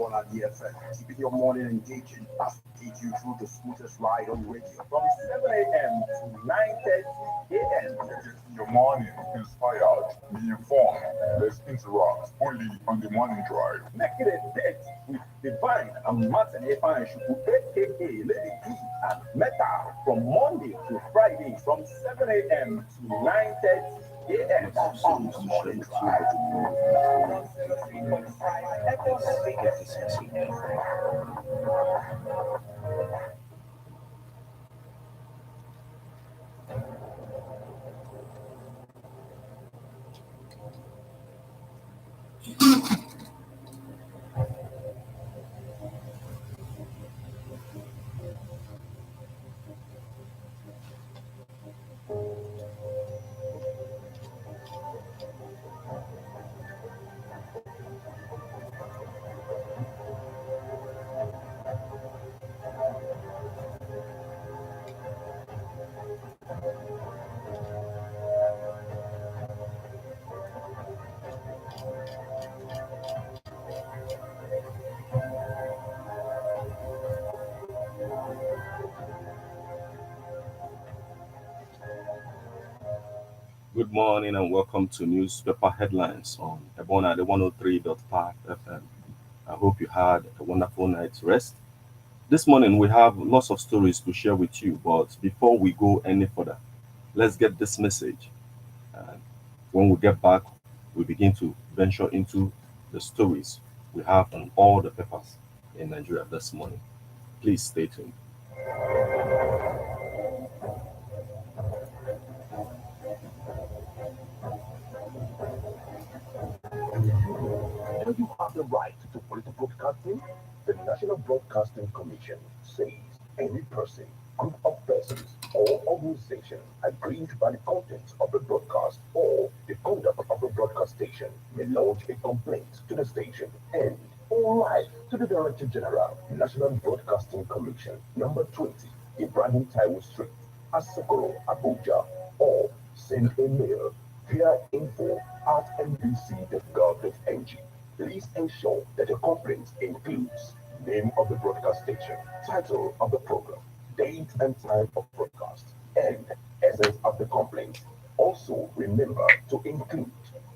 Ebola DFM, keeping your morning engaging as we take you through the smoothest ride on radio from 7 a.m. to 9:30 a.m. Your morning inspired, be informed, let's interact only on the morning drive. Make it a date with Divine and Martin Efan Shuku, aka Lady D and Meta, from Monday to Friday from 7 a.m. to 9:30 a.m. on the morning drive. Good morning and welcome to Newspaper Headlines on Ebona, the 103.5 FM. I hope you had a wonderful night's rest. This morning we have lots of stories to share with you, but before we go any further, let's get this message. And when we get back, we begin to venture into the stories we have on all the papers in Nigeria this morning. Please stay tuned. Do you have the right to political broadcasting? The National Broadcasting Commission says any person, group of persons, or organization aggrieved by the contents of the broadcast or the conduct of the broadcast station may lodge a complaint to the station and or write to the Director General, National Broadcasting Commission, number 20, Ibrahim Taiwo Street, Asokoro, Abuja, or send a mail via info@nbc.gov.ng. Please ensure that the complaint includes name of the broadcast station, title of the program, date and time of broadcast, and essence of the complaint. Also, remember to include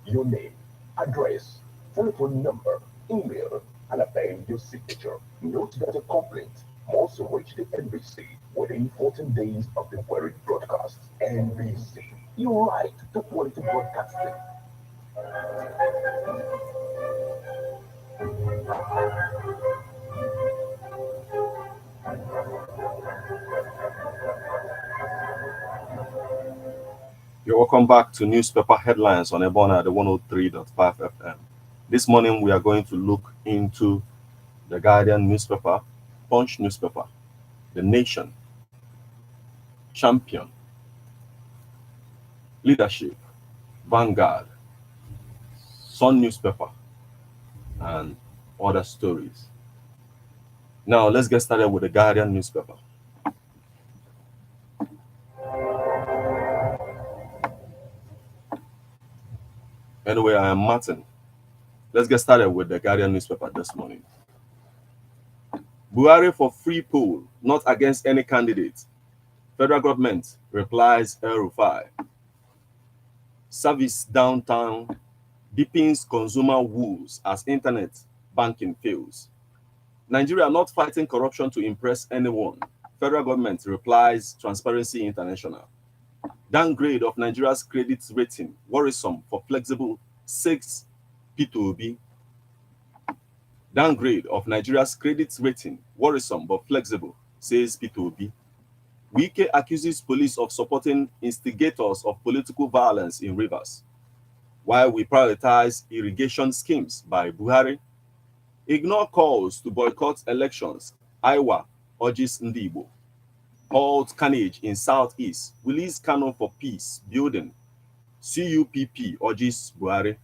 your name, address, telephone number, email, and append your signature. Note that the complaint must reach the NBC within 14 days of the queried broadcast. NBC, your right to quality broadcasting. You're welcome back to Newspaper Headlines on Ebona, the 103.5 FM. This morning we are going to look into the Guardian newspaper, Punch newspaper, The Nation, Champion, Leadership, Vanguard, Sun newspaper, and other stories. Now let's get started with the Guardian newspaper. Anyway, I am Martin. Let's get started with the Guardian newspaper this morning. Buhari for free poll, not against any candidate. Federal government replies El-Rufai. Service downtown deepens consumer woes as internet banking fails. Nigeria not fighting corruption to impress anyone. Federal government replies Transparency International. Downgrade of Nigeria's credit rating worrisome for flexible 6 P2B. Downgrade of Nigeria's credit rating worrisome but flexible, says P2B. Wike accuses police of supporting instigators of political violence in rivers. While we prioritize irrigation schemes by Buhari, ignore calls to boycott elections. Iowa urges Ndibo. Halt carnage in Southeast. Release Canon for peace building. CUPP urges Buhari.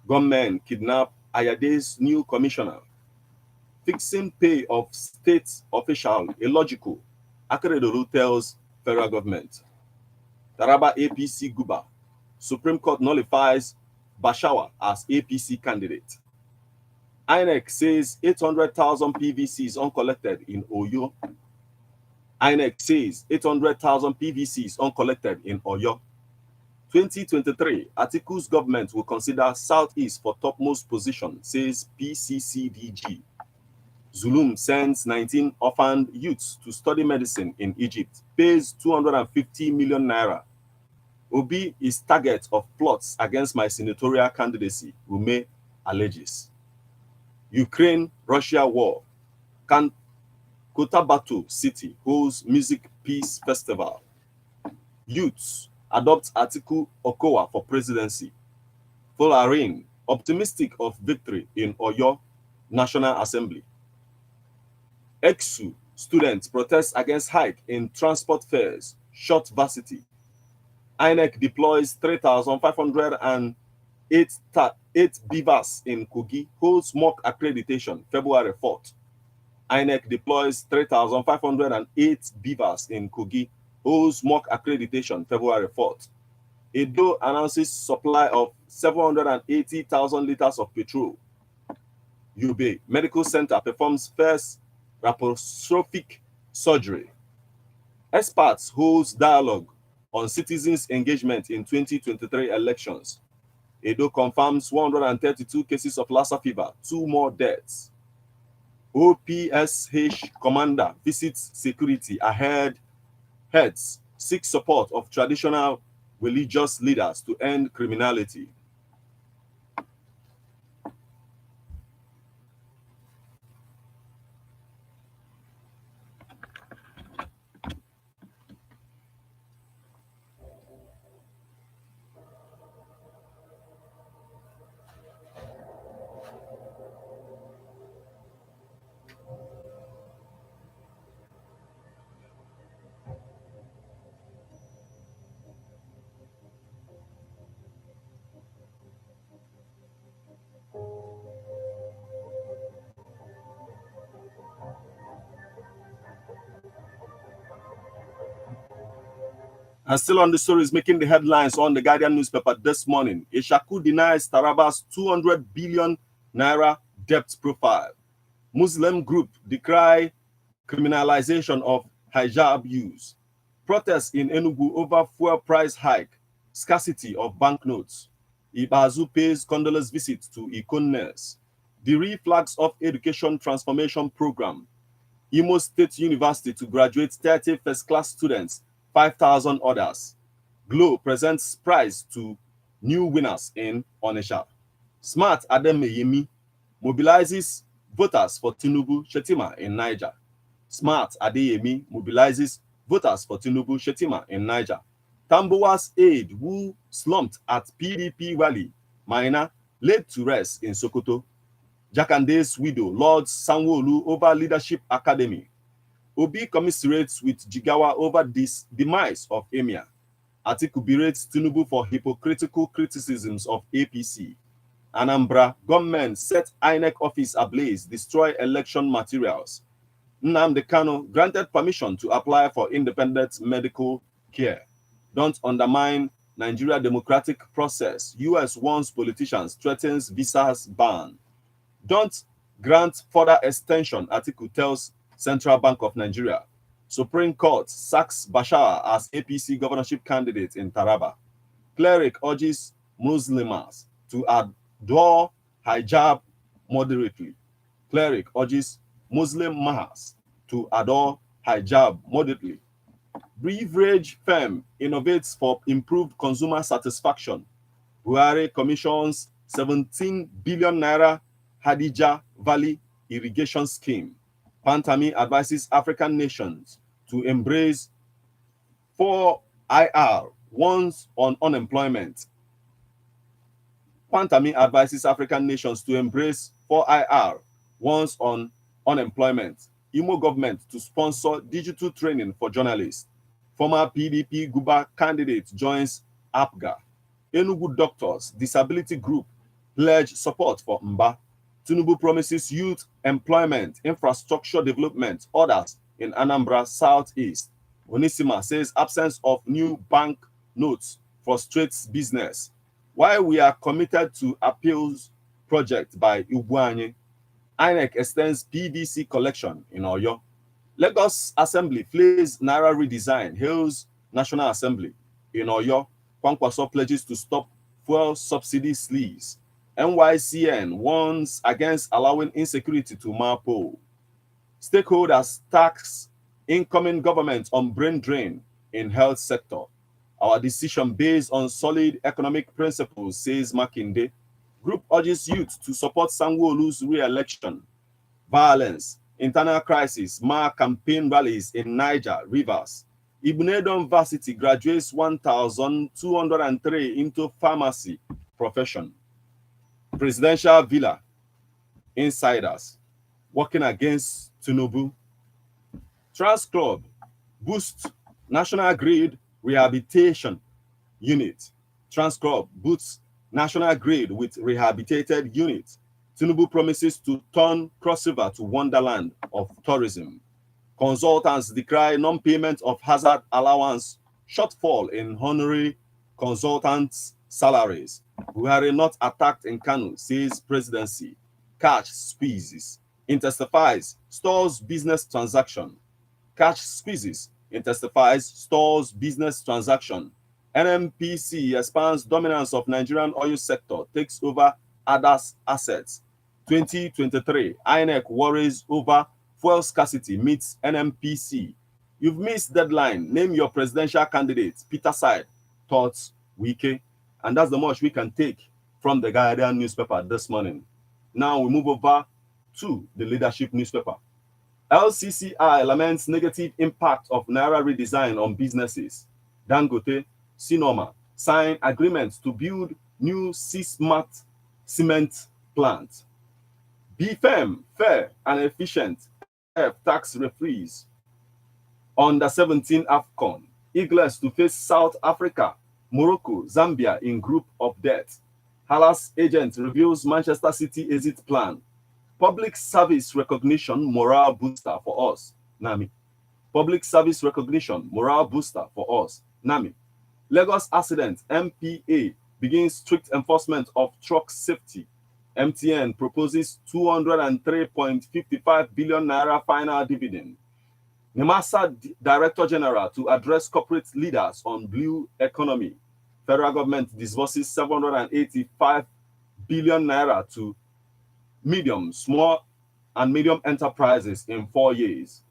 Gunmen kidnap Ayade's new commissioner. Fixing pay of state official illogical. Akeredolu tells federal government. Taraba APC Guba. Supreme Court nullifies Bashawa as APC candidate. INEC says 800,000 PVCs uncollected in Oyo. INEC says 800,000 PVCs uncollected in Oyo. 2023, Atiku's government will consider Southeast for topmost position, says PCCDG. Zulum sends 19 orphaned youths to study medicine in Egypt, pays 250 million naira. Obi is target of plots against my senatorial candidacy, Ume alleges. Ukraine-Russia war. Can Cotabato City holds Music Peace Festival. Youths adopt Atiku Okowa for presidency. Folarin, optimistic of victory in Oyo National Assembly. EXU students protest against hike in transport fares, short varsity. INEC deploys 3,508 beavers in Kogi, holds mock accreditation February 4th. INEC deploys 3,508 beavers in Kogi, holds mock accreditation February 4th. Edo announces supply of 780,000 liters of petrol. Yobe Medical Center performs first laparoscopic surgery. Experts holds dialogue on citizens' engagement in 2023 elections. Edo confirms 132 cases of Lassa fever, 2 more deaths. OPSH commander visits security ahead, heads seek support of traditional religious leaders to end criminality. And still on the stories making the headlines on the Guardian newspaper this morning, Ishaku denies Taraba's 200 billion naira debt profile. Muslim group decry criminalization of hijab use. Protests in Enugu over fuel price hike, scarcity of banknotes. Ibazu pays condolence visit to Ikonnes. The reflags of education transformation program. Imo State University to graduate 30 first-class students, 5,000 others. Glo presents prize to new winners in Onitsha. Smart Ademeyemi mobilizes voters for Tinubu Shetima in Niger. Smart Adeyemi mobilizes voters for Tinubu Shetima in Niger. Tambuwa's aide who slumped at PDP rally, Maina, laid to rest in Sokoto. Jakande's widow, Lord Sanwo-Olu over Leadership Academy. Obi commiserates with Jigawa over this demise of Emir. Atiku berates Tinubu for hypocritical criticisms of APC. Anambra, government set INEC office ablaze, destroy election materials. Nnamdi Kanu granted permission to apply for independent medical care. Don't undermine Nigeria democratic process. US warns politicians, threatens visas ban. Don't grant further extension, Atiku tells Central Bank of Nigeria. Supreme Court sacks Bashar as APC governorship candidate in Taraba. Cleric urges Muslims to adore hijab moderately. Cleric urges Muslim mahas to adore hijab moderately. Beverage firm innovates for improved consumer satisfaction. Buhari commissions 17 billion naira Hadija Valley irrigation scheme. Pantami advises African nations to embrace 4IR, ones on unemployment. Pantami advises African nations to embrace 4IR, ones on unemployment. Imo government to sponsor digital training for journalists. Former PDP Guba candidate joins APGA. Enugu doctors, disability group, pledge support for Mba. Tinubu promises youth employment, infrastructure development, orders in Anambra Southeast. Onisima says absence of new bank notes frustrates business. While we are committed to appeals project by Ugwanye, INEC extends PVC collection in Oyo. Lagos Assembly flays Naira redesign, hails National Assembly. In Oyo, Kwankwaso pledges to stop fuel subsidy sleaze. NYCN warns against allowing insecurity to marple. Stakeholders tax incoming government on brain drain in health sector. Our decision based on solid economic principles, says Makinde. Group urges youth to support Sanwo-Olu's re-election. Violence, internal crisis, campaign rallies in Niger, Rivers. Ibunedon Varsity graduates 1,203 into pharmacy profession. Presidential villa, insiders, working against Tinubu. Trans Club boosts National Grid Rehabilitation Unit. Trans Club boosts National Grid with rehabilitated units. Tinubu promises to turn Cross River to wonderland of tourism. Consultants decry non-payment of hazard allowance, shortfall in honorary consultants' salaries. Buhari not attacked in Kanu, says presidency. Cash squeezes, intensifies, stores business transaction. Cash squeezes, intensifies, stores business transaction. NMPC expands dominance of Nigerian oil sector, takes over others' assets. 2023, INEC worries over fuel scarcity meets NMPC. You've missed deadline. Name your presidential candidate. Peter Side, thoughts, Wike. And that's the much we can take from the Guardian newspaper this morning. Now we move over to the leadership newspaper. LCCI laments negative impact of Naira redesign on businesses. Dangote, Sinoma sign agreements to build new C-Smart cement plant. Be firm, fair, and efficient. FF tax referees. Under 17 AFCON. Eagles to face South Africa, Morocco, Zambia in group of death. Halas agent reveals Manchester City exit plan. Public service recognition, morale booster for us. NAMI. Public service recognition, morale booster for us. NAMI. Lagos accident, MPA begins strict enforcement of truck safety. MTN proposes 203.55 billion naira final dividend. NIMASA Director General to address corporate leaders on blue economy. Federal government disburses 785 billion naira to medium, small, and medium enterprises in 4 years.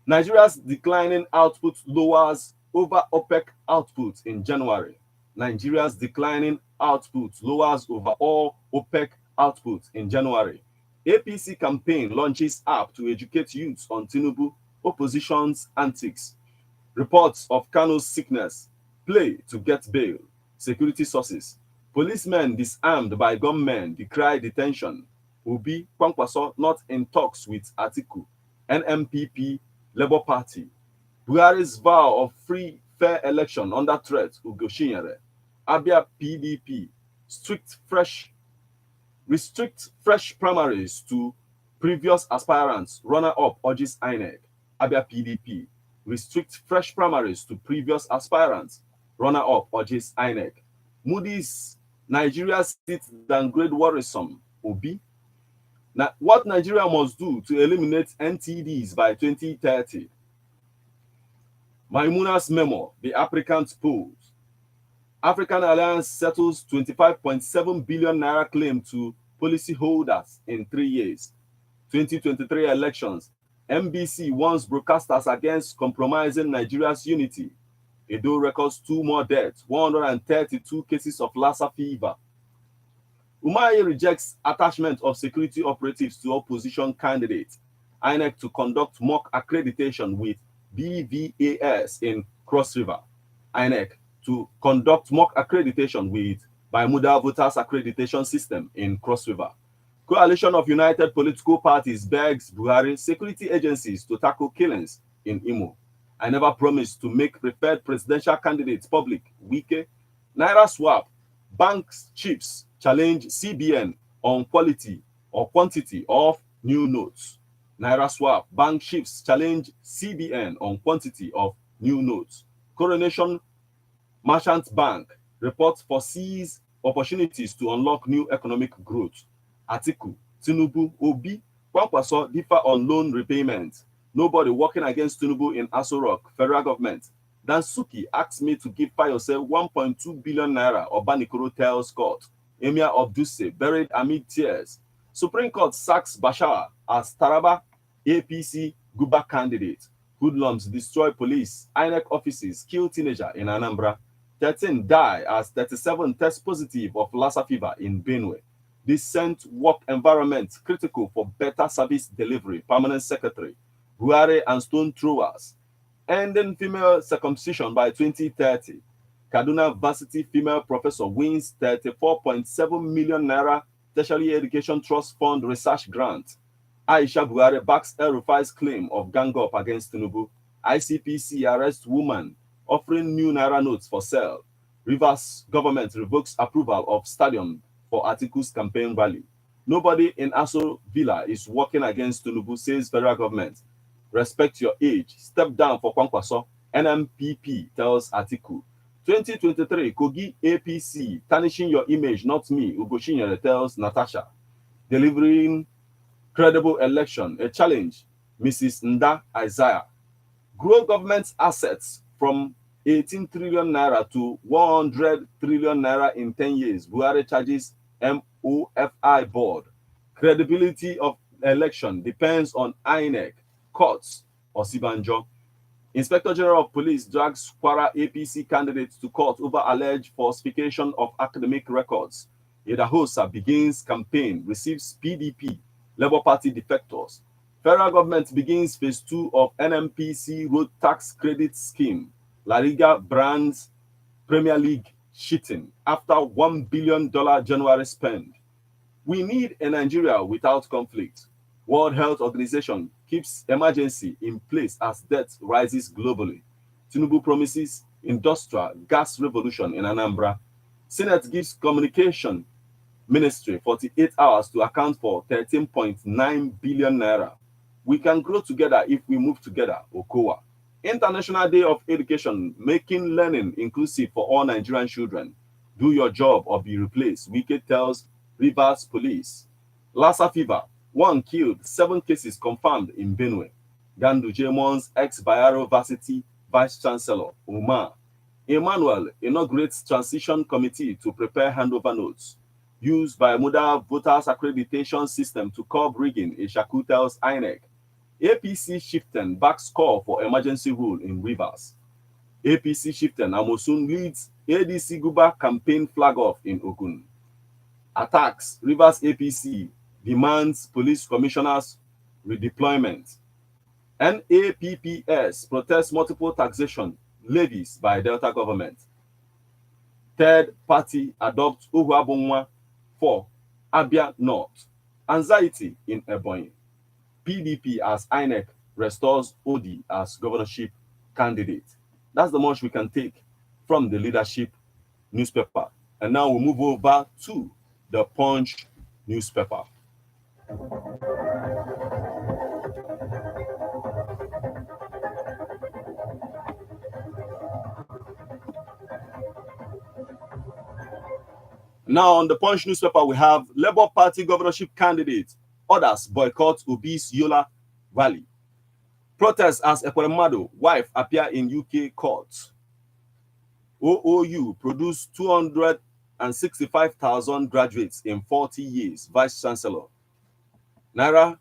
Nigeria's declining output lowers over OPEC output in January. Nigeria's declining output lowers overall OPEC output in January. APC campaign launches app to educate youths on Tinubu opposition's antics. Reports of Kano's sickness. Play to get bail. Security sources. Policemen disarmed by gunmen decry detention. Obi Kwankwaso not in talks with Atiku. NMPP Labour Party. Buhari's vow of free, fair election under threat. Ugoshinyere. Abia PDP. Restrict fresh primaries to previous aspirants. Runner-up urges INEC. Abia PDP. Restrict fresh primaries to previous aspirants. Runner-up urges INEC. Moody's Nigeria seat downgrade worrisome. Obi. Now, what Nigeria must do to eliminate NTDs by 2030. Maimuna's memo, the applicant polls. African Alliance settles 25.7 billion naira claim to policyholders in 3 years. 2023 elections. MBC warns broadcasters against compromising Nigeria's unity. Edo records 2 more deaths, 132 cases of Lassa fever. Umahi rejects attachment of security operatives to opposition candidates. INEC to conduct mock accreditation with BVAS in Cross River. INEC to conduct mock accreditation with Bimodal Voters Accreditation System in Cross River. Coalition of United Political Parties begs Buhari security agencies to tackle killings in Imo. I never promised to make preferred presidential candidates public. Wike. Naira swap. Banks chiefs challenge CBN on quality or quantity of new notes. Naira swap. Bank chiefs challenge CBN on quantity of new notes. Coronation Merchant Bank report foresees opportunities to unlock new economic growth. Atiku. Tinubu, Obi, Kwankwaso differ on loan repayment. Nobody working against Tinubu in Aso Rock, federal government. Dansuki asked me to give Fayose 1.2 billion naira, Obanikoro tells court. Emir of Duse buried amid tears. Supreme Court sacks Bashar as Taraba APC Guba candidate. Hoodlums destroy police, INEC offices, kill teenager in Anambra. 13 die as 37 test positive of Lassa fever in Benue. Decent work environment critical for better service delivery. Permanent Secretary. Buhari and stone throwers. Ending female circumcision by 2030. Kaduna Varsity female professor wins 34.7 million naira tertiary education trust fund research grant. Aisha Buhari backs El-Rufai's claim of gang up against Tinubu. ICPC arrests woman offering new naira notes for sale. Rivers government revokes approval of stadium for Atiku's campaign rally. Nobody in Aso Villa is working against Tinubu, says federal government. Respect your age. Step down for Kwankwaso. NMPP tells Atiku. 2023 Kogi APC tarnishing your image, not me. Ugoshinyere tells Natasha. Delivering credible election, a challenge. Mrs. Nda Isaiah. Grow government assets from 18 trillion naira to 100 trillion naira in 10 years. Buhari charges MOFI board. Credibility of election depends on INEC, courts, or Sibanjo. Inspector General of Police drags Kwara APC candidates to court over alleged falsification of academic records. Idahosa begins campaign, receives PDP, Labour Party defectors. Federal government begins phase 2 of NMPC road tax credit scheme. La Liga brands Premier League cheating after $1 billion January spend. We need a Nigeria without conflict. World Health Organization keeps emergency in place as debt rises globally. Tinubu promises industrial gas revolution in Anambra. Senate gives communication ministry 48 hours to account for 13.9 billion naira. We can grow together if we move together, Okowa. International Day of Education, making learning inclusive for all Nigerian children. Do your job or be replaced, Wike tells Rivers Police. Lassa fever, 1 killed, 7 cases confirmed in Benue. Gandu Jamon's ex-Bayero Varsity Vice Chancellor, Umar. Emmanuel inaugurates transition committee to prepare handover notes. Used by Muda voters accreditation system to curb rigging, Ishaku tells INEC. APC Shiften backs call for emergency rule in Rivers. APC Shiften Amosun leads ADC Guba campaign flag off in Ogun. Attacks, Rivers APC demands police commissioners redeployment. NAPPS protests multiple taxation levies by Delta government. Third party adopts Uhuabunwa for Abia North. Anxiety in Ebonyi. PDP as INEC restores Odi as governorship candidate. That's the much we can take from the leadership newspaper. And now we move over to the Punch newspaper. Now on the Punch newspaper, we have Labour Party governorship candidate. Others boycott Obi's Yola Valley. Protests as Ekweremadu wife appear in UK court. OOU produced 265,000 graduates in 40 years, Vice Chancellor. Naira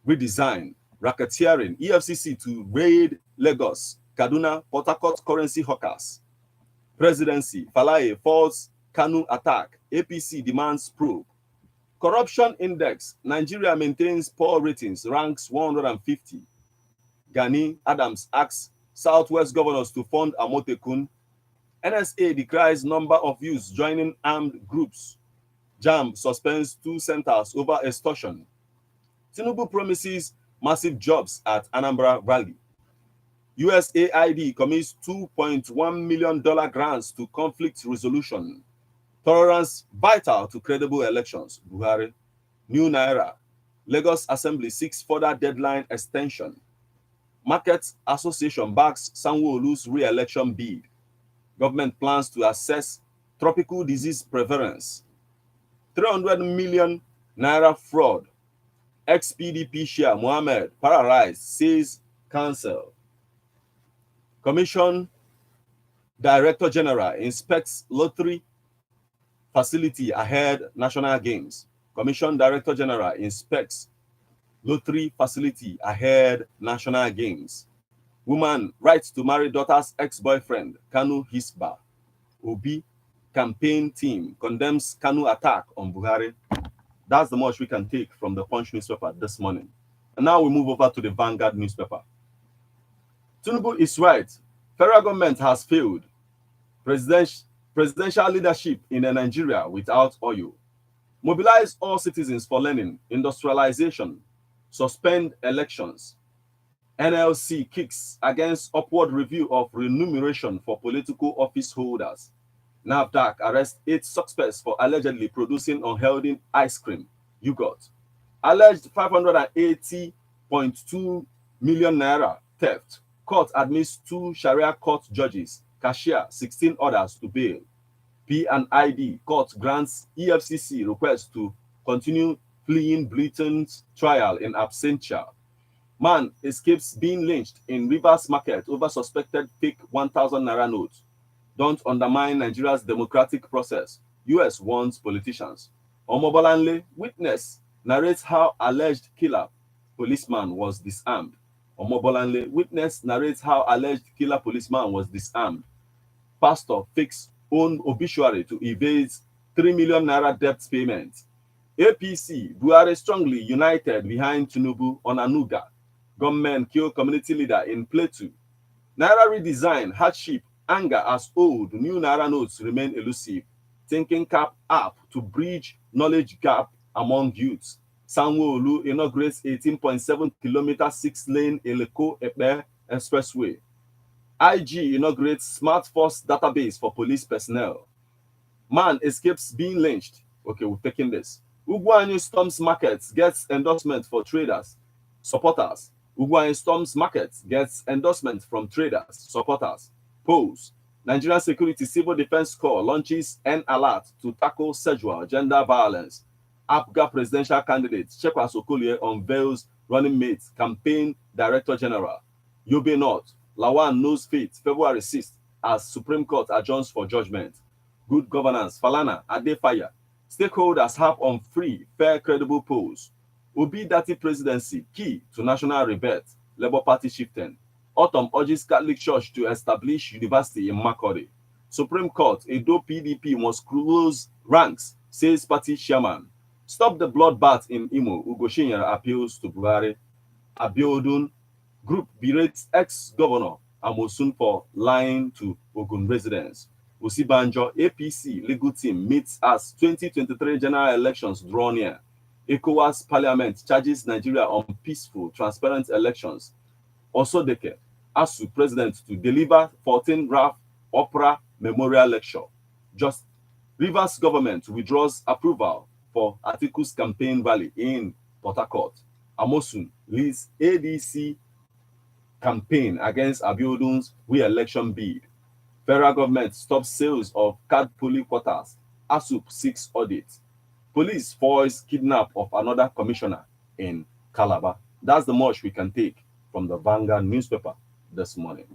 redesign, racketeering, EFCC to raid Lagos, Kaduna, Port Harcourt currency hawkers. Presidency, Falaye false Kanu attack, APC demands probe. Corruption index, Nigeria maintains poor ratings, ranks 150. Gani Adams asks Southwest governors to fund Amotekun. NSA decries number of youths joining armed groups. JAM suspends 2 centers over extortion. Tinubu promises massive jobs at Anambra Valley. USAID commits $2.1 million grants to conflict resolution. Tolerance vital to credible elections. Buhari. New Naira. Lagos Assembly seeks further deadline extension. Market Association backs Sanwo-Olu's re-election bid. Government plans to assess tropical disease prevalence. 300 million Naira fraud. Ex-PDP Shia Mohammed paralyzed, says cancel. Commission Director General inspects lottery facility ahead National Games. Commission Director General inspects lottery facility ahead National Games. Woman writes to marry daughter's ex-boyfriend, Kanu Hisba. Obi campaign team condemns Kanu attack on Buhari. That's the much we can take from the Punch newspaper this morning. And now we move over to the Vanguard newspaper. Tinubu is right. Federal government has failed. Presidential leadership in a Nigeria without oil. Mobilize all citizens for learning, industrialization, suspend elections. NLC kicks against upward review of remuneration for political office holders. NAFDAC arrests 8 suspects for allegedly producing unhealthy ice cream, yogurt. Alleged 580.2 million naira theft. Court admits 2 Sharia court judges, cashier, 16 others to bail. P&ID court grants EFCC request to continue fleeing Blyton's trial in absentia. Man escapes being lynched in Rivers Market over suspected fake 1,000 naira notes. Don't undermine Nigeria's democratic process. US warns politicians. Omobolanle witness narrates how alleged killer policeman was disarmed. Omobolanle witness narrates how alleged killer policeman was disarmed. Pastor fakes own obituary to evade 3 million naira debt payment. APC, Buhari strongly united behind Tinubu on Anuga. Gunmen kill community leader in Plateau. Naira redesign, hardship, anger as old, new Naira notes remain elusive. Thinking Cap app to bridge knowledge gap among youths. Sanwo-Olu inaugurates 18.7 kilometer 6-lane Eleko-Epe Expressway. IG inaugurates Smart Force database for police personnel. Man escapes being lynched. Okay, we've taken this. Ugwuanyi storms markets, gets endorsement for traders, supporters. Ugwuanyi storms markets, gets endorsement from traders, supporters. Polls. Nigerian Security Civil Defense Corps launches an alert to tackle sexual gender violence. APGA presidential candidate Shekwa Sokolie unveils running mate campaign director general. Yobe North. Lawan knows fate February 6th as Supreme Court adjourns for judgment. Good governance. Falana Adefaya. Stakeholders harp on free, fair, credible polls. Obi Dati presidency key to national rebirth. Labour Party shifting. Autumn urges Catholic Church to establish university in Makurdi. Supreme Court, Edo PDP must close ranks, says party chairman. Stop the bloodbath in Imo. Ugoshinyere appeals to Buhari. Abiodun group berates ex-governor Amosun for lying to Ogun residents. Osibanjo APC legal team meets as 2023 general elections draw near. ECOWAS parliament charges Nigeria on peaceful, transparent elections. Osodeke ASU president to deliver 14 RAF Opera Memorial Lecture. Just Rivers government withdraws approval for Atiku's campaign rally in Port Harcourt. Amosun leads ADC campaign against Abiodun's re-election bid. Federal government stops sales of card polling quotas. ASUP seeks audit. Police foils kidnap of another commissioner in Calabar. That's the much we can take from the Vanguard newspaper this morning.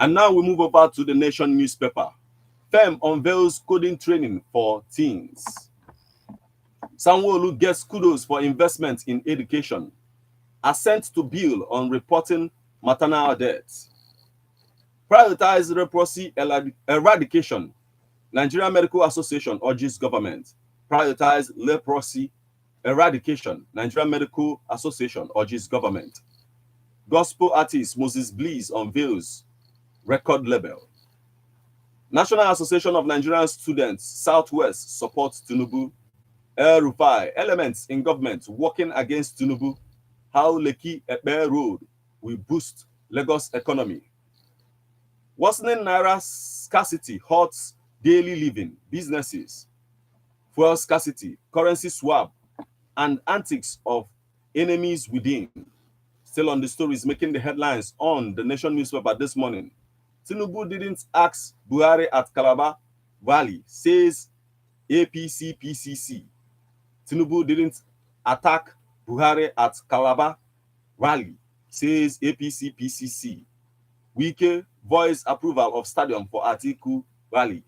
And now we move over to the Nation newspaper. FEM unveils coding training for teens. Sanwo-Olu gets kudos for investment in education. Assent to bill on reporting maternal deaths. Prioritize leprosy eradication. Nigerian Medical Association urges government. Prioritize leprosy eradication. Nigerian Medical Association urges government. Gospel artist Moses Bliss unveils record label. National Association of Nigerian Students Southwest supports Tinubu. El-Rufai elements in government working against Tinubu. How Lekki Epe Road will boost Lagos economy. Worsening Naira scarcity hurts daily living businesses. fuel scarcity, currency swap, and antics of enemies within. Still on the stories making the headlines on the Nation newspaper this morning. Tinubu didn't ask Buhari at Calabar Valley, says APC PCC. Tinubu didn't attack Buhari at Calabar Valley, says APC PCC. Wike voiced approval of stadium for Atiku Valley.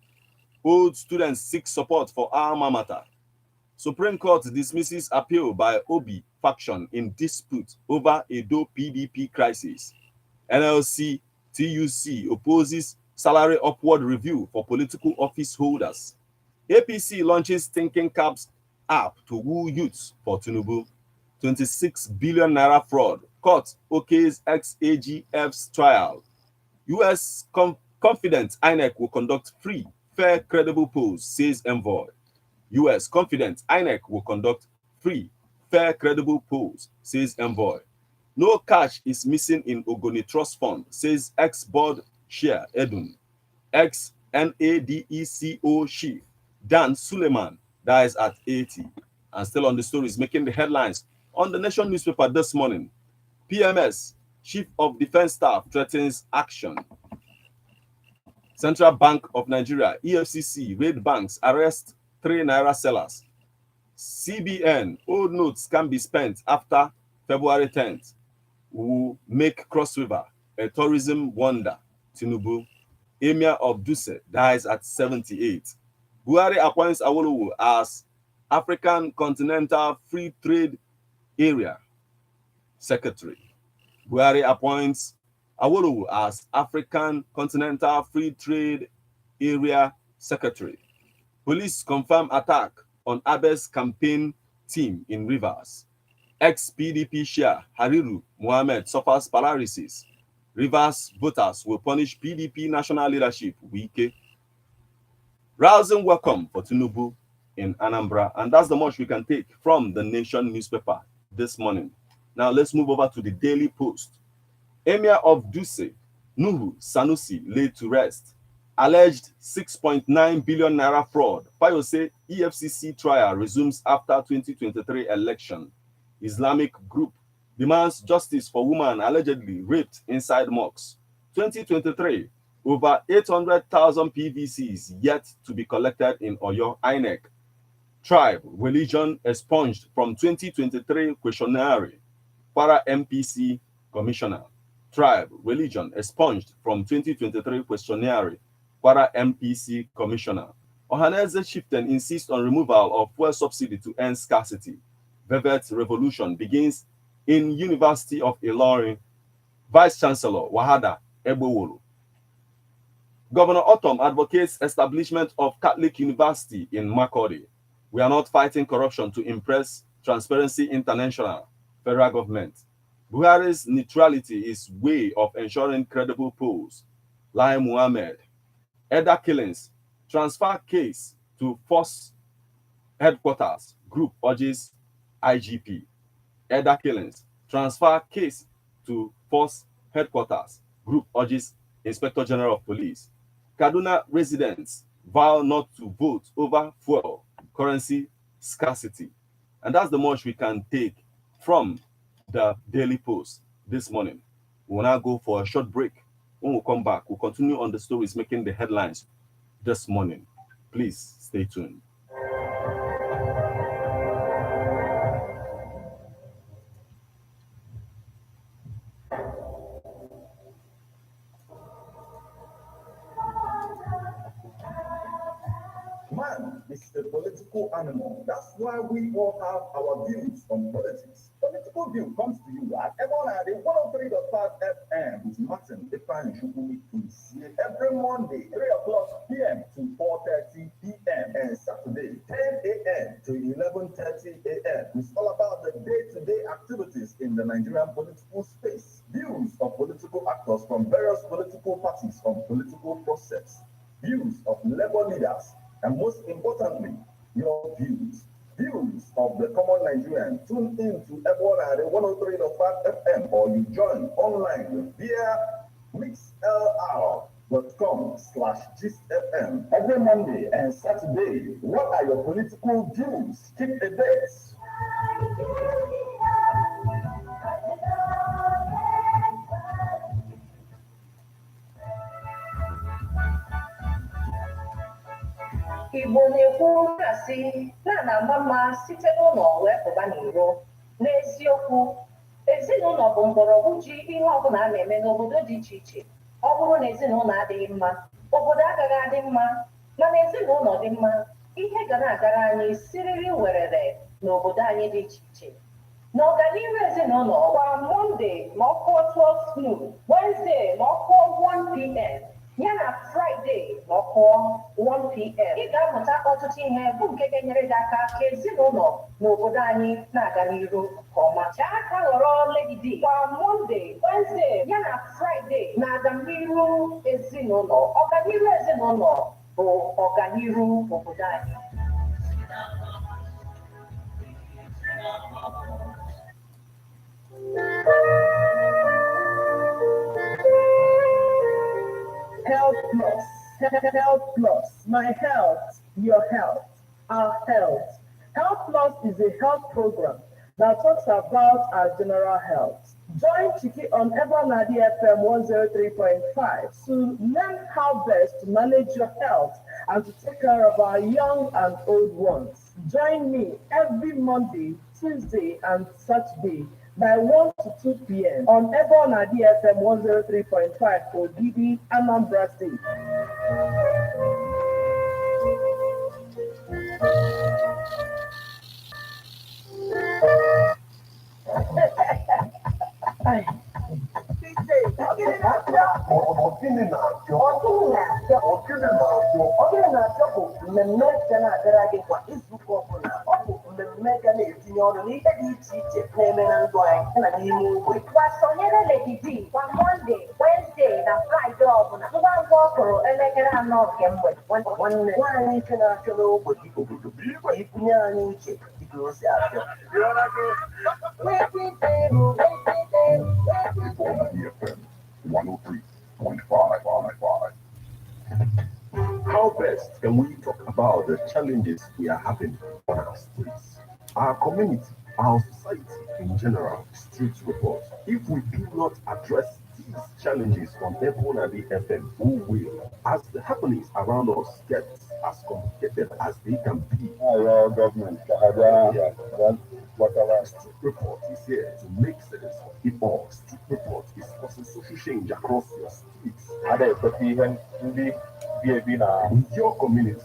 Old students seek support for alma mater. Supreme Court dismisses appeal by Obi faction in dispute over Edo PDP crisis. NLC TUC opposes salary upward review for political office holders. APC launches Thinking Caps app to woo youths for Tinubu. 26 billion naira fraud. Court okays ex-AGF's trial. US confident INEC will conduct free, fair, credible polls, says envoy. US confident INEC will conduct free, fair, credible polls, says envoy. No cash is missing in Ogoni Trust Fund, says ex-board chair Edun. Ex-NADECO chief Dan Suleiman dies at 80. And still on the stories making the headlines on the Nation newspaper this morning. PMS, Chief of Defense Staff, threatens action. Central Bank of Nigeria, EFCC, raid banks, arrest 3 naira sellers. CBN, old notes can be spent after February 10th. Will make Cross River a tourism wonder. Tinubu, Emir of Duse, dies at 78. Buhari appoints Awolowo as African Continental Free Trade Area Secretary. Buhari appoints Awolowo as African Continental Free Trade Area Secretary. Police confirm attack on Abe's campaign team in Rivers. Ex-PDP chair Hariru Mohammed suffers paralysis. Rivers voters will punish PDP national leadership. Wike. Rousing welcome for Tinubu in Anambra. And that's the much we can take from the Nation newspaper this morning. Now let's move over to the Daily Post. Emir of Duse, Nuhu Sanusi, laid to rest. Alleged 6.9 billion naira fraud. Fayose EFCC trial resumes after 2023 election. Islamic group demands justice for woman allegedly raped inside mosques. 2023, over 800,000 PVCs yet to be collected in Oyo INEC. Tribe, religion expunged from 2023 questionnaire. Para MPC Commissioner. Tribe, religion expunged from 2023 questionnaire. Para MPC Commissioner. Ohaneze chieftain insists on removal of fuel subsidy to end scarcity. Velvet revolution begins in University of Ilorin. Vice Chancellor Wahada Egbowolu. Governor Otom advocates establishment of Catholic University in Makurdi. We are not fighting corruption to impress Transparency International, federal government. Buhari's neutrality is way of ensuring credible polls. Lai Muhammad. Edda killings. Transfer case to force headquarters. Group urges IGP. Edda killings. Transfer case to force headquarters. Group urges Inspector General of Police. Kaduna residents vow not to vote over fuel, currency scarcity. And that's the much we can take from the Daily Post this morning. We'll now go for a short break. When we come back, we'll continue on the stories making the headlines this morning. Please stay tuned. Man is a political animal. That's why we all have our views on politics. Political View comes to you at Ebonade 103.5 FM with Martin Ifan Shukumi every Monday, 3 o'clock p.m. to 4:30 p.m. and Saturday, 10 a.m. to 11:30 a.m. It's all about the day-to-day activities in the Nigerian political space. Views of political actors from various political parties on political process. Views of labor leaders. And most importantly, your views. Views of the common Nigerian. Tune in to Ebonade 103.5 FM or you join online via MixLR. facebook.com/GistFM. Every Monday and Saturday, what are your political views? Keep a date. Igbo na-ekwu asị na-ama mma site n'ụlọ wee pụba n'iro. N'eziokwu, ezinụlọ bụ mgbọrọgwụ ji ihe ọbụla a na-eme n'obodo dị iche iche. Ọ bụrụ na ezinụlọ adịghị mma, obodo agaghị adị mma. Mana ezinụlọ dị mma, ihe ga na-agara anyị siriri werere n'obodo anyị dị iche iche. N'ọganihu ezinụlọ, kwa Mọnde ma ọ kụọ 12 noon, Wednesday ma ọ kụọ 1 p.m. ya na Fraịde ma ọ kụọ 1 p.m. Ị ga-amụta ọtụtụ ihe bụ nke ga-enyere gị aka ka ezinụlọ na obodo anyị na-aga n'iru nke ọma. Chaa aka ghọrọ legidi kwa Mọnde, Wednesday ya na Fraịde na-aga n'iru ezinụlọ. Ọganihu ezinụlọ bụ ọganihu obodo anyị. Health Plus, my health, your health, our health. Health Plus is a health program that talks about our general health. Join Chiki on Ebonadi FM 103.5 to learn how best to manage your health and to take care of our young and old ones. Join me every Monday, Tuesday, and Saturday by 1 to 2 p.m. on Ebonadi FM 103.5 for Gidi, Anambra State. Mmemme ga na-agara gị kwa izuụka ọbụla. Ọ bụ mmemme ga na-etinye ọnụ n'ihe dị iche iche na-eme na ndụ anyị na n'ime ogbe. Gbasonyere Legidi kwa Mọnde, Wenesde na Fraịde ọbụla. Ngwa ngwa ọ kụrụ elekere 4 nke mgbede. Nwanne nwaanyị ike na-achọ n'ogbe gị obodo bụ igwe ibunye anyị uche dịka o si achọ. How best can we talk about the challenges we are having on our streets, our community, our society in general? Street reports. If we do not address these challenges on Ebonadi FM, who will, as the happenings around us get as complicated as they can be? Our government, whatever. Street report is here to make sense of it all. Street report is causing social change across your streets. In your community,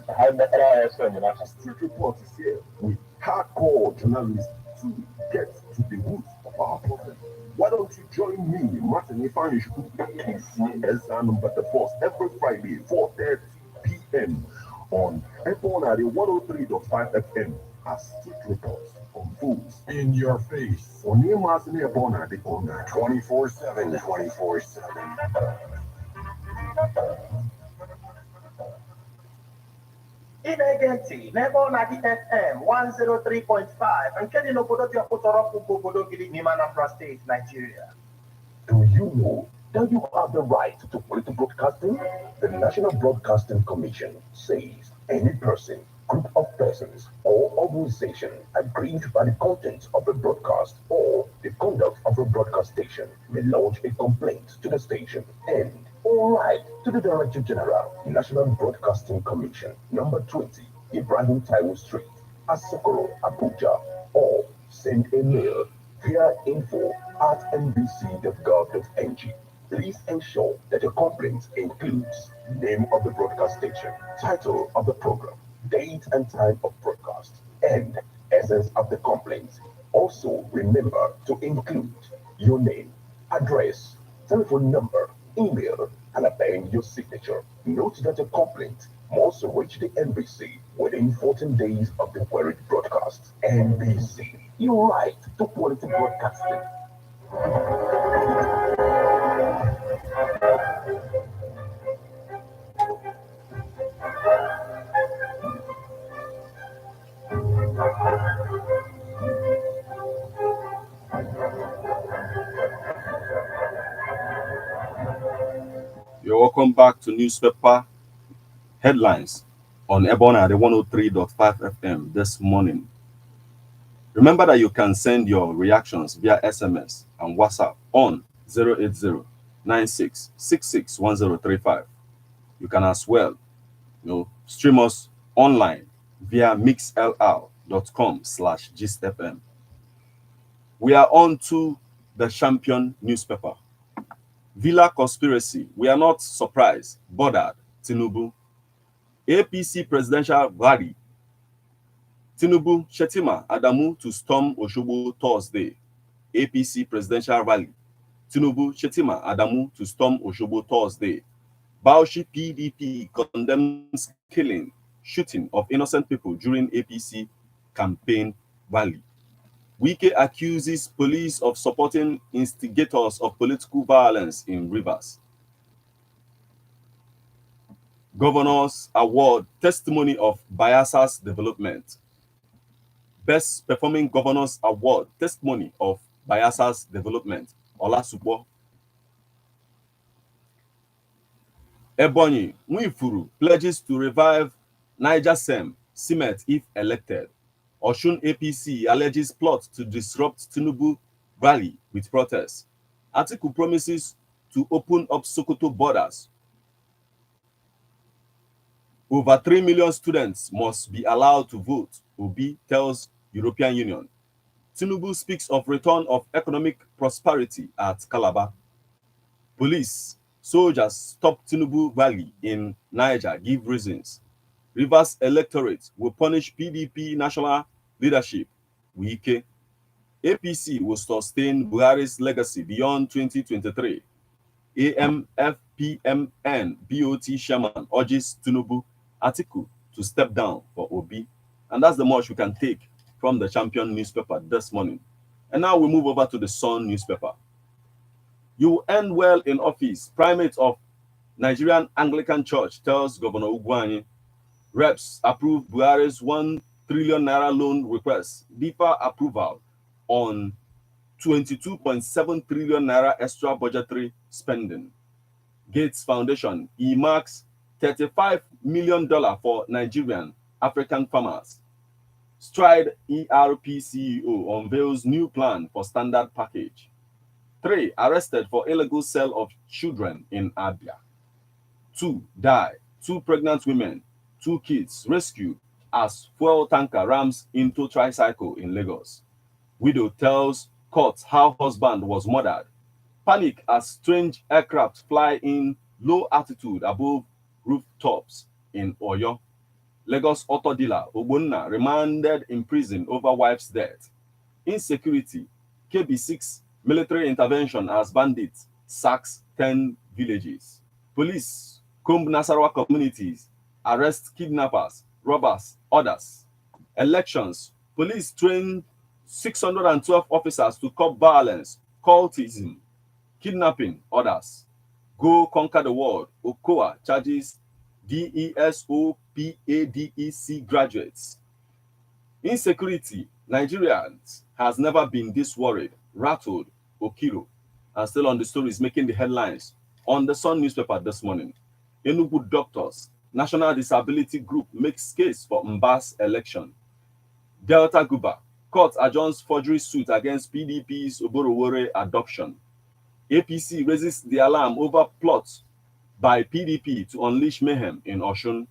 Street report is here with hardcore journalists to get to the root of our problem. Why don't you join me, Martin Ifanishu, PCSR number the first every Friday, 4:30 p.m. on Ebonadi 103.5 FM as Street Reports unfolds in your face. On Emasini Ebonadi on 24/7, 24/7. Ị na-ege ntị n'ebe ọ na-adị FM 103.5 nke dị n'obodo dị ọkpụtọrọkpụ bụ obodo gịrị n'ime Anambra State, Nigeria. Do you know that you have the right to political broadcasting? The National Broadcasting Commission says any person, group of persons, or organization aggrieved by the content of a broadcast or the conduct of a broadcast station may lodge a complaint to the station and write to the Director General, National Broadcasting Commission, number 20, Ibrahim Taiwo Street, Asokoro, Abuja, or send a mail via info@nbc.gov.ng. Please ensure that your complaint includes name of the broadcast station, title of the program, date and time of broadcast, and essence of the complaint. Also, remember to include your name, address, telephone number, email, and append your signature. Note that your complaint must reach the NBC within 14 days of the queried broadcast. NBC, your right to quality broadcasting. You're welcome back to newspaper headlines on Ebona at 103.5 FM this morning. Remember that you can send your reactions via SMS and WhatsApp on 080-9666-1035. You can as well, stream us online via mixlr.com/gistfm. We are on to the champion newspaper. Villa conspiracy. We are not surprised, bothered. Tinubu. APC presidential rally. Tinubu, Shetima, Adamu to storm Oshobo Thursday. APC presidential rally. Tinubu, Shetima, Adamu to storm Oshobo Thursday. Bauchi PDP condemns killing, shooting of innocent people during APC campaign rally. Wike accuses police of supporting instigators of political violence in Rivers. Governors Award Testimony of Bayasa's Development. Best Performing Governors Award Testimony of Bayasa's Development. Olasubo. Ebonyi Nwifuru pledges to revive Niger Cement if elected. Osun APC alleges plot to disrupt Tinubu rally with protests. Atiku promises to open up Sokoto borders. Over 3 million students must be allowed to vote, Obi tells European Union. Tinubu speaks of return of economic prosperity at Calabar. Police, soldiers stop Tinubu rally in Niger, give reasons. Rivers electorate will punish PDP national leadership. Wike. APC will sustain Buhari's legacy beyond 2023. AMFPMN BOT chairman urges Tinubu Atiku to step down for Obi. And that's the much we can take from the Champion newspaper this morning. And now we move over to the Sun newspaper. You will end well in office. Primate of Nigerian Anglican Church tells Governor Ugwuanyi. Reps approve Buhari's 1 trillion naira loan request. Deeper approval on 22.7 trillion naira extra budgetary spending. Gates Foundation earmarks $35 million for Nigerian African farmers. Stride ERP CEO unveils new plan for standard package. 3 arrested for illegal sale of children in Abia. 2 die. 2 pregnant women, 2 kids rescued as fuel tanker rams into tricycle in Lagos. Widow tells court how husband was murdered. Panic as strange aircraft fly in low altitude above rooftops in Oyo. Lagos auto dealer Ogbonna remanded in prison over wife's death. Insecurity. KB6 military intervention as bandits sacks 10 villages. Police comb Nasarawa communities, arrest kidnappers, robbers, others. Elections. Police train 612 officers to curb violence, cultism, kidnapping, others. Go conquer the world. Okoa charges DESOPADEC graduates. Insecurity. Nigerians has never been this worried, rattled, Okiro. And still on the stories making the headlines on the Sun newspaper this morning. Enugu doctors, National Disability Group makes case for Mbas election. Delta Guba, court adjourns forgery suit against PDP's Oborowore adoption. APC raises the alarm over plots by PDP to unleash mayhem in Osun.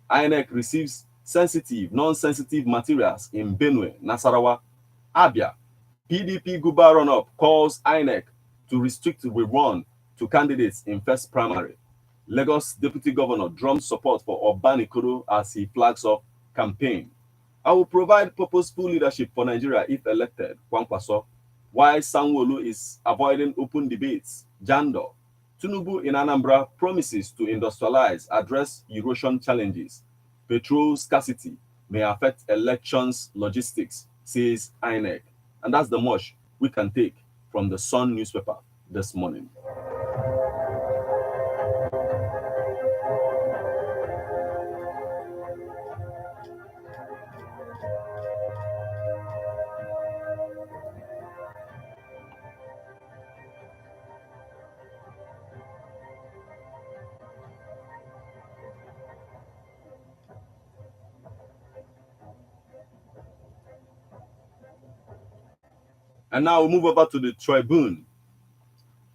INEC receives sensitive, non-sensitive materials in Benue, Nasarawa, Abia. PDP Guba run-up calls INEC to restrict the rerun to candidates in first primary. Lagos Deputy Governor drums support for Obanikoro as he flags off campaign. I will provide purposeful leadership for Nigeria if elected, Kwankwaso. Why Sanwo-Olu is avoiding open debates, Jando. Tinubu in Anambra promises to industrialize, address erosion challenges. Petrol scarcity may affect elections logistics, says INEC. And that's the much we can take from the Sun newspaper this morning. And now we move over to the Tribune.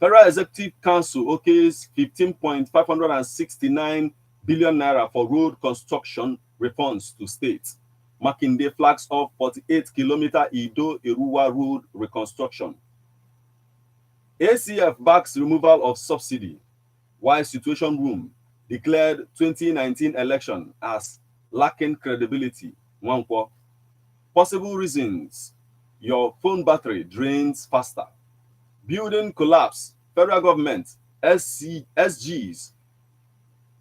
Federal Executive Council okays 15.569 billion naira for road construction refunds to states. Makinde flags off 48-kilometer Ido-Eruwa road reconstruction. ACF backs removal of subsidy, while Situation Room declared 2019 election as lacking credibility. Nwankwo. Possible reasons: your phone battery drains faster. Building collapse. Federal government, SGs,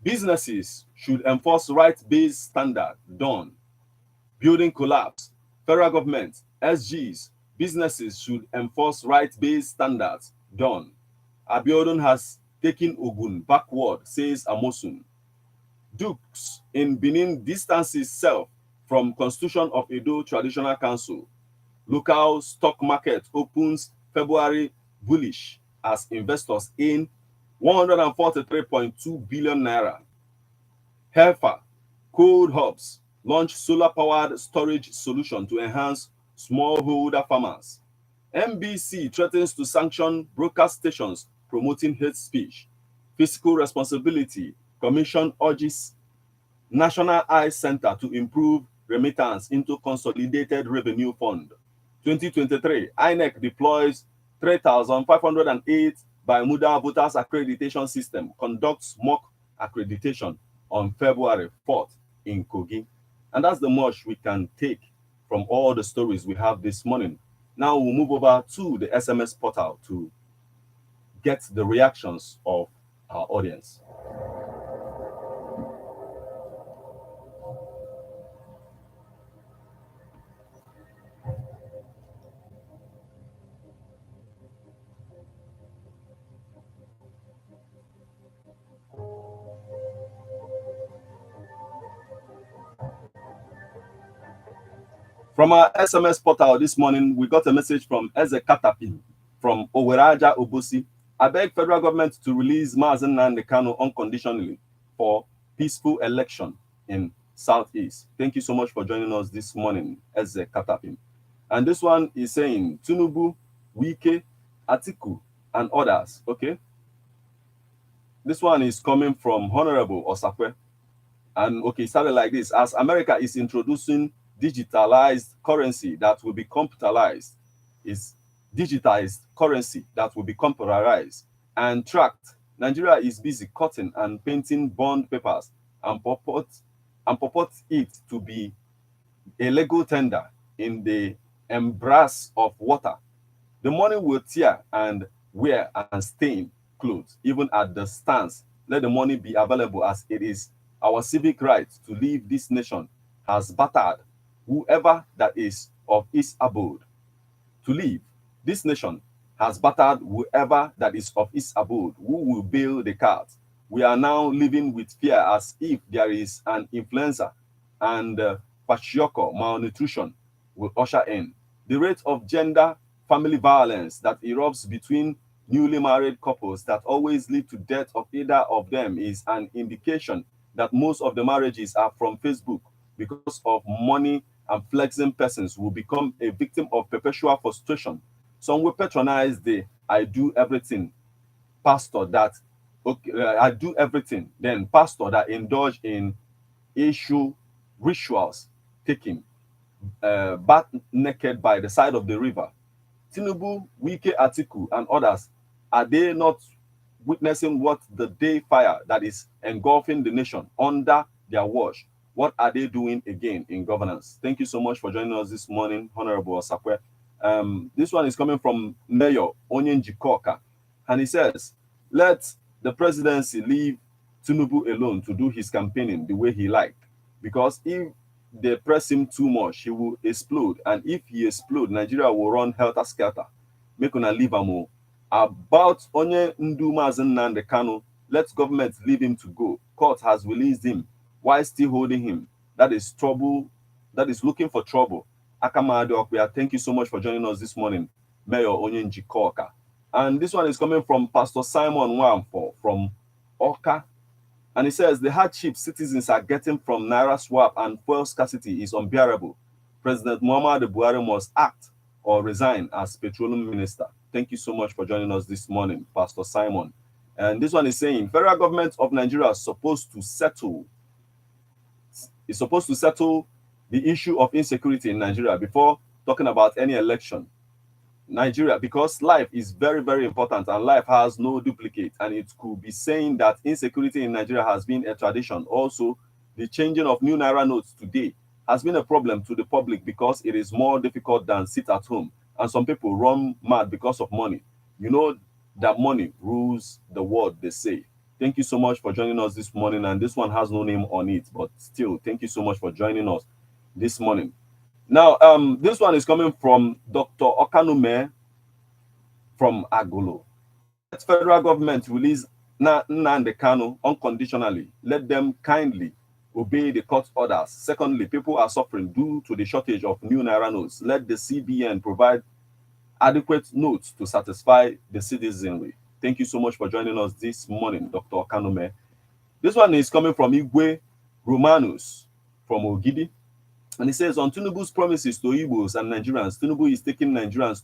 businesses should enforce right-based standard. Done. Building collapse. Federal government, SGs, businesses should enforce right-based standards. Done. Abiodun has taken Ogun backward, says Amosun. Dukes in Benin distances self from Constitution of Edo Traditional Council. Local stock market opens February bullish as investors in 143.2 billion naira. Helfer, Cold Hubs launch solar-powered storage solution to enhance smallholder farmers. MBC threatens to sanction broadcast stations promoting hate speech. Fiscal responsibility. Commission urges National Eye Center to improve remittance into Consolidated Revenue Fund. 2023, INEC deploys 3,508 Bermuda Voters Accreditation System, conducts mock accreditation on February 4th in Kogi. And that's the much we can take from all the stories we have this morning. Now we'll move over to the SMS portal to get the reactions of our audience. From our SMS portal this morning, we got a message from Eze Katapin from Oweraja Obosi. I beg federal government to release Mazen Nnamdi Kanu unconditionally for peaceful election in Southeast. Thank you so much for joining us this morning, Eze Katapin. And this one is saying Tinubu, Wike, Atiku, and others. Okay. This one is coming from Honorable Osakwe. And okay, started like this. As America is introducing digitalized currency that will be computerized, is digitized currency that will be computerized and tracked. Nigeria is busy cutting and painting bond papers and purports it to be a legal tender in the embrace of water. The money will tear and wear and stain clothes, even at the stance. Let the money be available, as it is our civic right to leave this nation has battered whoever that is of its abode. To leave this nation has battered whoever that is of its abode. Who will bail the cat? We are now living with fear as if there is an influenza and patriarchal malnutrition will usher in. The rate of gender family violence that erupts between newly married couples that always lead to death of either of them is an indication that most of the marriages are from Facebook. Because of money and flexing, persons will become a victim of perpetual frustration. Some will patronize the I do everything pastor that, okay, I do everything, then pastor that indulge in issue rituals, taking bath naked by the side of the river. Tinubu, Wike, Atiku, and others, are they not witnessing what the day fire that is engulfing the nation under their watch? What are they doing again in governance? Thank you so much for joining us this morning, Honorable Osakwe. This one is coming from Mayor Onyenji Koka, and he says, let the presidency leave Tinubu alone to do his campaigning the way he liked, because if they press him too much, he will explode, and if he explodes, Nigeria will run helter-skelter. Make una leave him. About Onye Ndu Mazen Nnamdi Kanu, let government leave him to go. Court has released him. Why still holding him? That is trouble. That is looking for trouble. Akamade Okwe, thank you so much for joining us this morning, Mayor Onyenji Koka. And this one is coming from Pastor Simon Wamfo from Oka. And he says, the hardship citizens are getting from Naira swap and fuel scarcity is unbearable. President Muhammadu Buhari must act or resign as petroleum minister. Thank you so much for joining us this morning, Pastor Simon. And this one is saying, federal government of Nigeria is supposed to settle the issue of insecurity in Nigeria before talking about any election. Nigeria, because life is very, very important and life has no duplicate. And it could be saying that insecurity in Nigeria has been a tradition. Also, the changing of new Naira notes today has been a problem to the public because it is more difficult than sit at home. And some people run mad because of money. You know that money rules the world, they say. Thank you so much for joining us this morning. And this one has no name on it, but still, thank you so much for joining us this morning. Now, this one is coming from Dr. Okanume from Agolo. Let federal government release Nnamdi Kanu unconditionally. Let them kindly obey the court orders. Secondly, people are suffering due to the shortage of new Naira notes. Let the CBN provide adequate notes to satisfy the citizenry. Thank you so much for joining us this morning, Dr. Okanume. This one is coming from Igwe Romanus from Ogidi. And he says, on Tinubu's promises to Igbos and Nigerians, Tinubu is taking Nigerians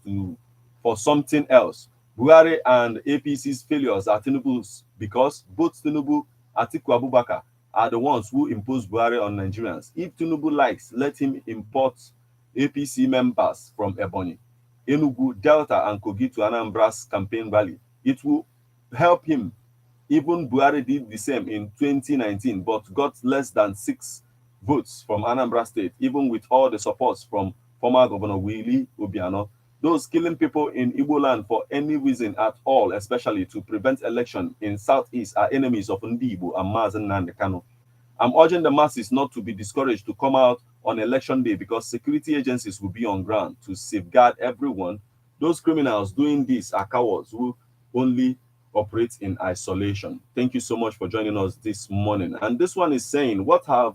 for something else. Buhari and APC's failures are Tinubu's because both Tinubu and Atiku Abubakar are the ones who impose Buhari on Nigerians. If Tinubu likes, let him import APC members from Ebonyi, Enugu, Delta, and Kogi to Anambra's campaign rally. It will help him. Even Buhari did the same in 2019, but got less than 6 votes from Anambra State, even with all the supports from former Governor Willie Obiano. Those killing people in Igbo land for any reason at all, especially to prevent election in Southeast, are enemies of Ndibo and Mazen Nnamdi Kanu. I'm urging the masses not to be discouraged to come out on election day because security agencies will be on ground to safeguard everyone. Those criminals doing this are cowards who only operate in isolation. Thank you so much for joining us this morning. And this one is saying, what have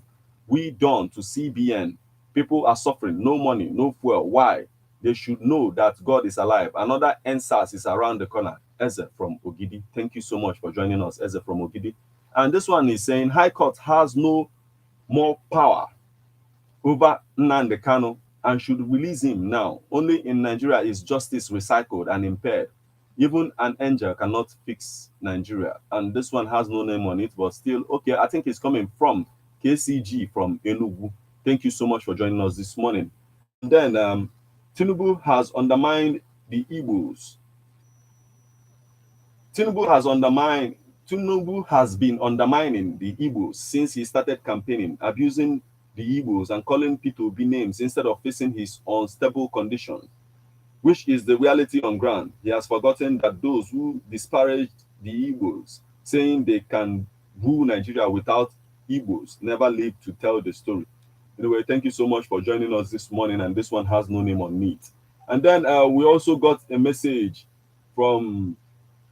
we done to CBN? People are suffering, no money, no fuel. Why? They should know that God is alive. Another NSAS is around the corner. Eze from Ogidi. Thank you so much for joining us, Eze from Ogidi. And this one is saying, High Court has no more power over Nnamdi Kanu and should release him now. Only in Nigeria is justice recycled and impaired. Even an angel cannot fix Nigeria. And this one has no name on it, but still, okay, I think it's coming from KCG from Enugu. Thank you so much for joining us this morning. And then Tinubu has undermined the Igbos. Tinubu has been undermining the Igbos since he started campaigning, abusing the Igbos and calling P2B names instead of facing his unstable condition, which is the reality on ground. He has forgotten that those who disparaged the Igbos, saying they can rule Nigeria without Igbos, never lived to tell the story. Anyway, thank you so much for joining us this morning, and this one has no name on it. And then we also got a message from,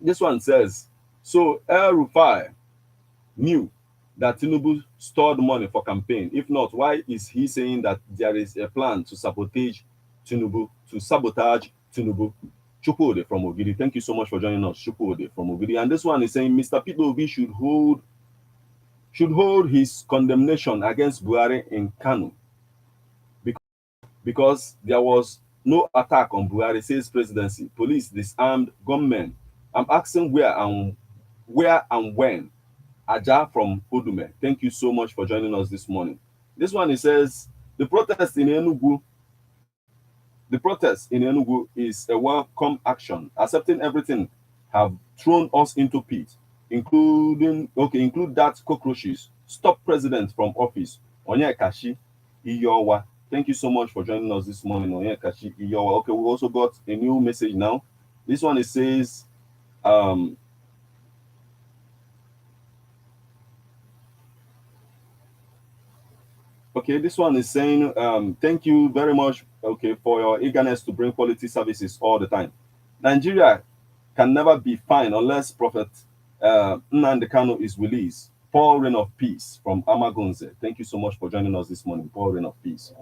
this one says, so El-Rufai knew that Tinubu stored money for campaign. If not, why is he saying that there is a plan to sabotage Tinubu? Chukwuode from Ogidi. Thank you so much for joining us, Chukwuode from Ogidi. And this one is saying Mr. Peter Obi should hold his condemnation against Buhari in Kanu because there was no attack on Buhari, says presidency. Police disarmed gunmen. I'm asking where and when. Aja from Odume. Thank you so much for joining us this morning. This one, it says, the protest in Enugu is a welcome action. Accepting everything have thrown us into pit, include that cockroaches. Stop president from office. Onyekashi Iyowa. Thank you so much for joining us this morning, Onyekashi Iyowa. Okay, we also got a new message now. This one, it says, okay, this one is saying, thank you very much, okay, for your eagerness to bring quality services all the time. Nigeria can never be fine unless Prophet Nnamdi Kanu is released. Paul Reign of Peace from Amagunze. Thank you so much for joining us this morning, Paul Reign of Peace.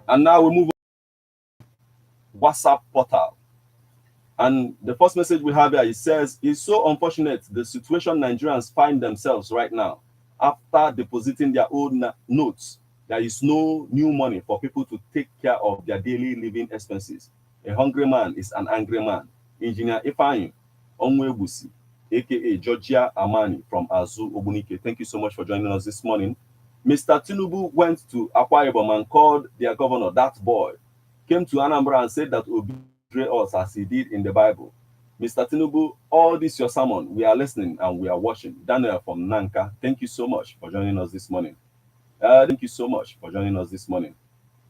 And now we move on to WhatsApp portal. And the first message we have here, it says, it's so unfortunate the situation Nigerians find themselves right now. After depositing their old notes, there is no new money for people to take care of their daily living expenses. A hungry man is an angry man. Engineer Ifeanyi Onwebusi, aka Georgia Amani from Azu Ogbunike. Thank you so much for joining us this morning. Mr. Tinubu went to Akwa Ibom and called their governor that boy. Came to Anambra and said that Obi betray us as he did in the Bible. Mr. Tinubu, all this your sermon, we are listening and we are watching. Daniel from Nanka, thank you so much for joining us this morning. Thank you so much for joining us this morning.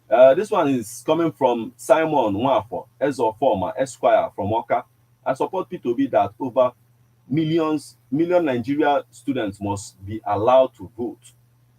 This one is coming from Simon Nwafo, Ezoforma, Esquire from Oka. I support P2B that over million Nigeria students must be allowed to vote.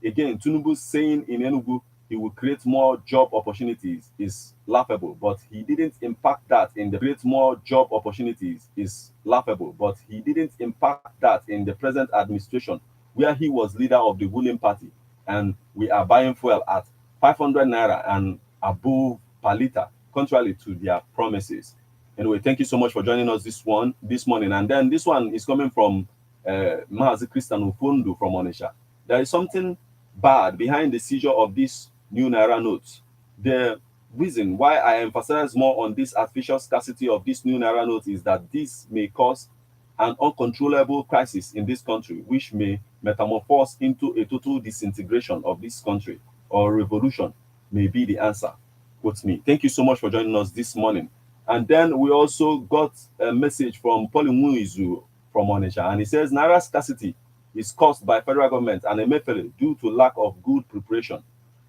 Again, Tinubu saying in Enugu he will create more job opportunities is laughable, but he didn't impact that in the create more job opportunities is laughable, but he didn't impact that in the present administration where he was leader of the ruling party and we are buying fuel at 500 naira and above per liter, contrary to their promises. Anyway, thank you so much for joining us this morning. And then this one is coming from Mazi Christian Ufundu from Onisha. There is something bad behind the seizure of these new naira notes. The reason why I emphasize more on this artificial scarcity of this new naira note is that this may cause an uncontrollable crisis in this country, which may metamorphose into a total disintegration of this country, or revolution may be the answer. Quote me. Thank you so much for joining us this morning. And then we also got a message from Polimuizu from Onisha, and he says naira scarcity is caused by federal government and Emefiele due to lack of good preparation.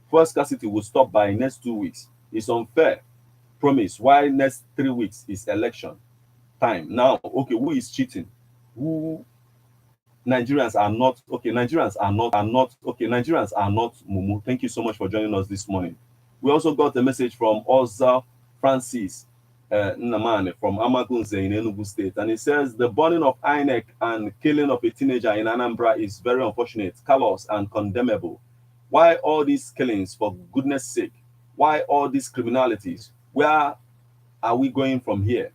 Fuel scarcity will stop by next 2 weeks. It's unfair promise. Why next 3 weeks is election time? Now, okay, who is cheating? Who Nigerians are not okay. Nigerians are not okay. Nigerians are not mumu. Thank you so much for joining us this morning. We also got a message from Oza Francis Nnamani from Amagunze in Enugu State, and he says the burning of INEC and killing of a teenager in Anambra is very unfortunate, callous, and condemnable. Why all these killings, for goodness sake? Why all these criminalities? Where are we going from here?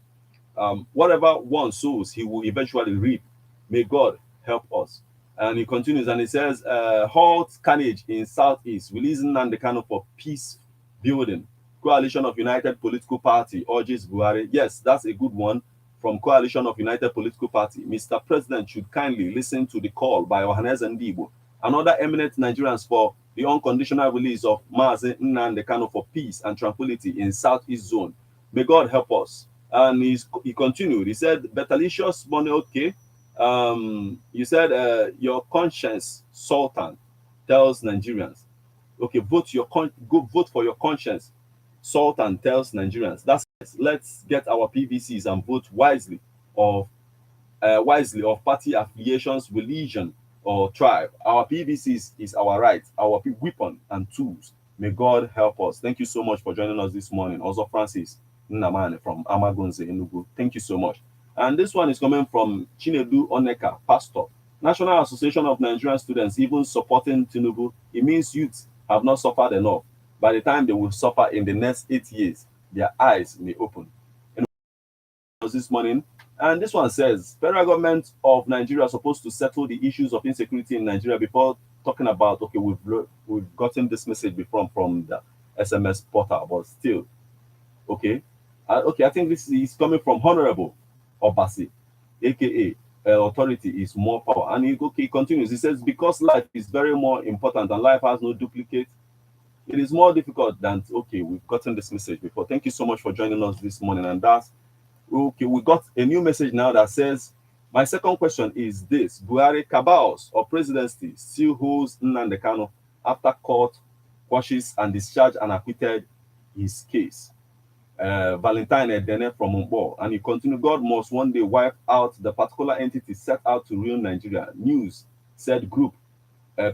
Whatever one sows, he will eventually reap. May God help us. And he continues and he says, halt carnage in Southeast, releasing Nnamdi Kanu for peace building. Coalition of United Political Party urges Buhari. Yes, that's a good one from Coalition of United Political Party. Mr. President should kindly listen to the call by Ohanes Ndibo and other eminent Nigerians for the unconditional release of Mazi Nnamdi Kanu for peace and tranquility in Southeast Zone. May God help us. And he continued. He said, Betalicious money, okay. You said your conscience, Sultan, tells Nigerians. Okay, go vote for your conscience. Sultan tells Nigerians. That's it. Let's get our PVCs and vote wisely of party affiliations, religion, or tribe. Our PVCs is our right, our weapon and tools. May God help us. Thank you so much for joining us this morning. Also, Francis Nnamani from Amagunze, Enugu. Thank you so much. And this one is coming from Chinedu Oneka, pastor. National Association of Nigerian Students even supporting Tinubu. It means youth have not suffered enough. By the time they will suffer in the next 8 years, their eyes may open. And this morning, and this one says, federal government of Nigeria is supposed to settle the issues of insecurity in Nigeria before talking about, okay, we've gotten this message before from the SMS portal, but still, okay. Okay, I think this is coming from Honorable Obasi, aka authority is more power. And he continues, he says, because life is very more important and life has no duplicate, it is more difficult than, okay, we've gotten this message before. Thank you so much for joining us this morning. And that's, okay, we got a new message now that says, my second question is this: Buhari cabals or presidency still holds Nnamdi Kanu after court quashes and discharged and acquitted his case. Valentine Edene from Mumbo, and he continued, God must one day wipe out the particular entity set out to ruin Nigeria. News said group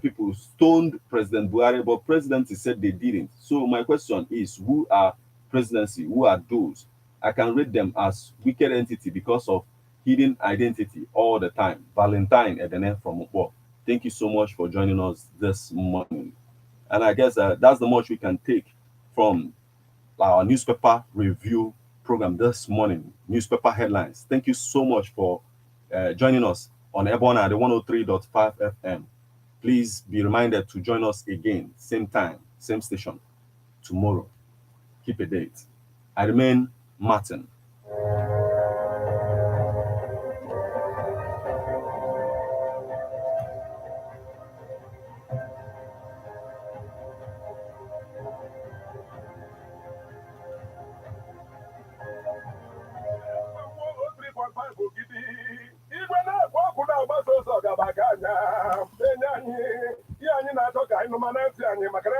people stoned President Buhari, but presidency said they didn't. So my question is, who are presidency? Who are those? I can read them as wicked entity because of hidden identity all the time. Valentine Edene from Mumbo. Thank you so much for joining us this morning. And I guess that's the much we can take from our newspaper review program this morning, newspaper headlines. Thank you so much for joining us on Ebona at the 103.5 FM. Please be reminded to join us again, same time, same station, tomorrow. Keep a date. I remain Martin. Anyị na-achọ ka anyị nụ mana ntị anyị maka na